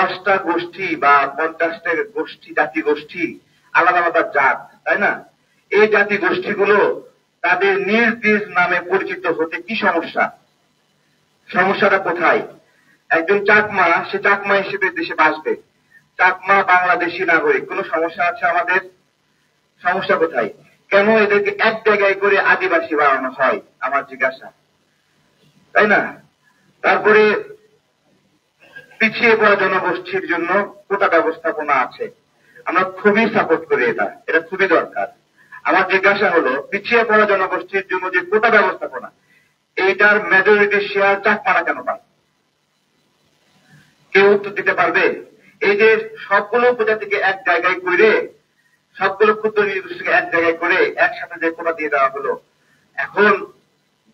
10টা গোষ্ঠী বা 50টা গোষ্ঠী, জাতি গোষ্ঠী, আলাদা আলাদা জাত, তাই না? এই জাতি গোষ্ঠীগুলো তাদের নিজ নিজ নামে পরিচিত হতে কি সমস্যা? সমস্যাটা কোথায়? একজন চাকমা, সে চাকমা হিসেবে দেশে বাঁচবে, চাকমা বাংলাদেশী নাগরিক, কোনো সমস্যা আছে আমাদের? সমস্যা কোথায়? কেন এদেরকে এক জায়গায় করে আদিবাসী বানানো হয়, আমার জিজ্ঞাসা, তাই না? তারপরে পিছিয়ে পড়া জনগোষ্ঠীর জন্য কোটা ব্যবস্থাপনা আছে, আমরা খুবই সাপোর্ট করি, এটা খুবই দরকার। আমার জিজ্ঞাসা হলো, পিছিয়ে পড়া জনগোষ্ঠীর জন্য যে কোটা ব্যবস্থাপনা, এইটার মেজরিটি শেয়ার চাকমারা কেন পায়? কেউ উত্তর দিতে পারবে? এই যে সবগুলো উপজাতিকে এক জায়গায় করে, সবগুলো ক্ষুদ্র নির্দিষ্টকে এক জায়গায় করে একসাথে যে কোটা দিয়ে দেওয়া হলো, এখন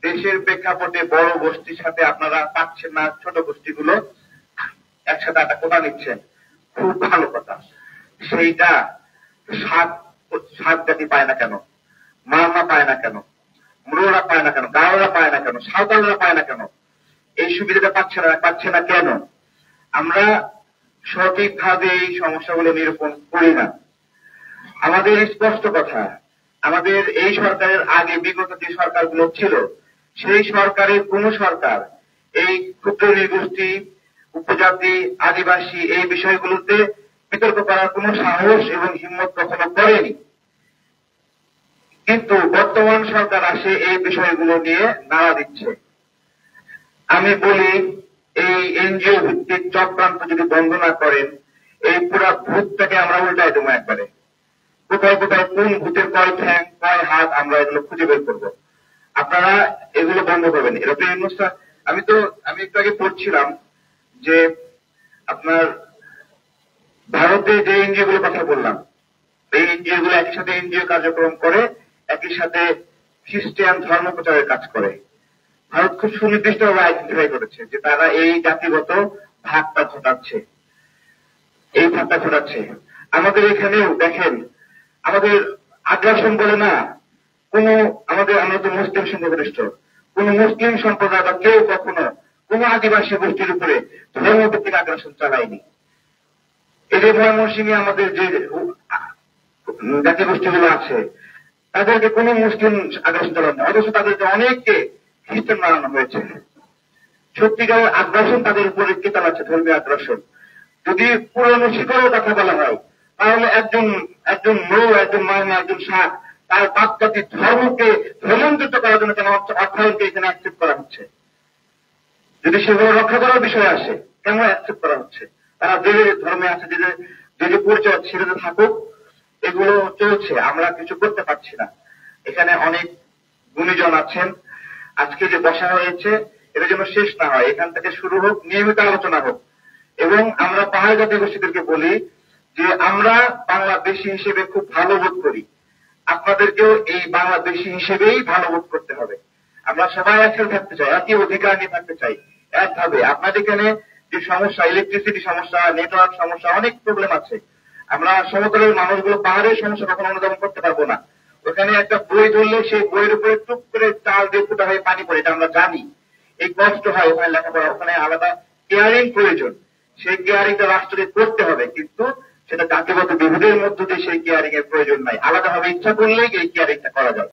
দেশের প্রেক্ষাপটে বড় গোষ্ঠীর সাথে আপনারা পাচ্ছেন না, ছোট গোষ্ঠীগুলো একসাথে একটা কোটা নিচ্ছেন, খুব ভালো কথা। সেইটা সাত জাতি পায় না কেন? মারমা পায় না কেন? মুরোরা পায় না কেন? গাওরা পায় না কেন? সাঁওতালরা পায় না কেন? এই সুবিধাটা পাচ্ছে না কেন? আমরা সঠিকভাবে এই সমস্যাগুলো নিরূপণ করি না। আমাদের স্পষ্ট কথা, আমাদের এই সরকারের আগে বিগত যে সরকারগুলো ছিল, সেই সরকারের কোন সরকার এই ক্ষুদ্র নৃগোষ্ঠী, উপজাতি, আদিবাসী এই বিষয়গুলোতে বিতর্ক করার কোন সাহস এবং হিম্মত কখনো করেনি। কিন্তু বর্তমান সরকার আসে এই বিষয়গুলো নিয়ে নাড়া দিচ্ছে। আমি বলি, এই এনজিও ভিত্তিক চক্রান্ত যদি বন্ধ না করেন, এই পুরা ভূতটাকে আমরা উল্টাই দেবো একবারে। কোথায় কোথায় কোন ভূতের কয় ঠ্যাং, কয় হাত, আমরা এগুলো খুঁজে বের করবো। আপনারা এগুলো বন্ধ করবেন। আমি একটু আগে পড়ছিলাম যে আপনার ভারতে যে এনজিও গুলোর কথা বললাম, এই এনজিও গুলো একই সাথে এনজিও কার্যক্রম করে, একই সাথে খ্রিস্টান ধর্ম প্রচারের কাজ করে। ভারত খুব সুনির্দিষ্টভাবে আইডেন্টিফাই করেছে যে তারা এই জাতিগত ভাগটা ঘটাচ্ছে, এই ভাগটা ঘটাচ্ছে। আমাদের এখানেও দেখেন, আমাদের আগ্রাসন বলে না, আমরা তো মুসলিম সংখ্যাগরিষ্ঠ, কোন মুসলিম সম্প্রদায় বা কেউ কখনো কোন আদিবাসী গোষ্ঠীর উপরে ধর্মভিত্তিক আগ্রাসন চালায়নি। এই যে ময়মনসিংহে আমাদের যে জাতি গোষ্ঠীগুলো আছে, তাদেরকে কোন মুসলিম আগ্রাসন চালানো, অথচ তাদেরকে অনেককে খ্রিস্টান বানানো হয়েছে। সত্যিকারের আগ্রাসন তাদের উপরে কে চালাচ্ছে? ধর্মীয় আগ্রাসন। যদি পুরনো শিকড়ের কথা বলা হয়, তাহলে একজন নৌ, একজন মায়না, একজন শাক, তার বাপ জাতির ধর্মকে ধর্মান্তরিত করার জন্য কেন অর্থায়নকে এখানে অ্যাকসেপ্ট করা হচ্ছে? যদি সেগুলো রক্ষা করার বিষয় আসে, কেন অ্যাকসেপ্ট করা হচ্ছে? তারা যে ধর্মে আছে, যে পরিচয় ছেড়ে থাকুক, এগুলো চলছে, আমরা কিছু করতে পারছি না। এখানে অনেক গুণীজন আছেন, আজকে যে বসা হয়েছে এটা যেন শেষ না হয়, এখান থেকে শুরু হোক, নিয়মিত আলোচনা হোক। এবং আমরা পাহাড়ি জাতি গোষ্ঠীদেরকে বলি যে আমরা বাংলাদেশী হিসেবে খুব ভালো বোধ করি, আপনাদেরকেও এই বাংলাদেশী হিসেবেই ভালো বোধ করতে হবে। আমরা সবাই একসাথে থাকতে চাই, একই অধিকার নিয়ে থাকতে চাই, একভাবে। আপনাদের এখানে যে সমস্যা, ইলেকট্রিসিটি সমস্যা, নেটওয়ার্ক সমস্যা, অনেক প্রবলেম আছে। আমরা সমতলের মানুষগুলো পাহাড়ের সমস্যা কখনো অনুধাবন করতে পারবো না। ওখানে একটা বই ধরলে সেই বইয়ের উপরে টুক করে চাল দিয়ে ফুটা হয়ে পানি পড়ে, এটা আমরা জানি। এই কষ্ট হয় ওখানে লেখাপড়া, ওখানে আলাদা কেয়ারিং প্রয়োজন। সেই কেয়ারিংটা রাষ্ট্রকে করতে হবে, কিন্তু সেটা জাতিগত বিভেদের মধ্য দিয়ে সেই কেয়ারিং এর প্রয়োজন নাই। আলাদাভাবে ইচ্ছা করলেই এই কেয়ারিংটা করা যায়।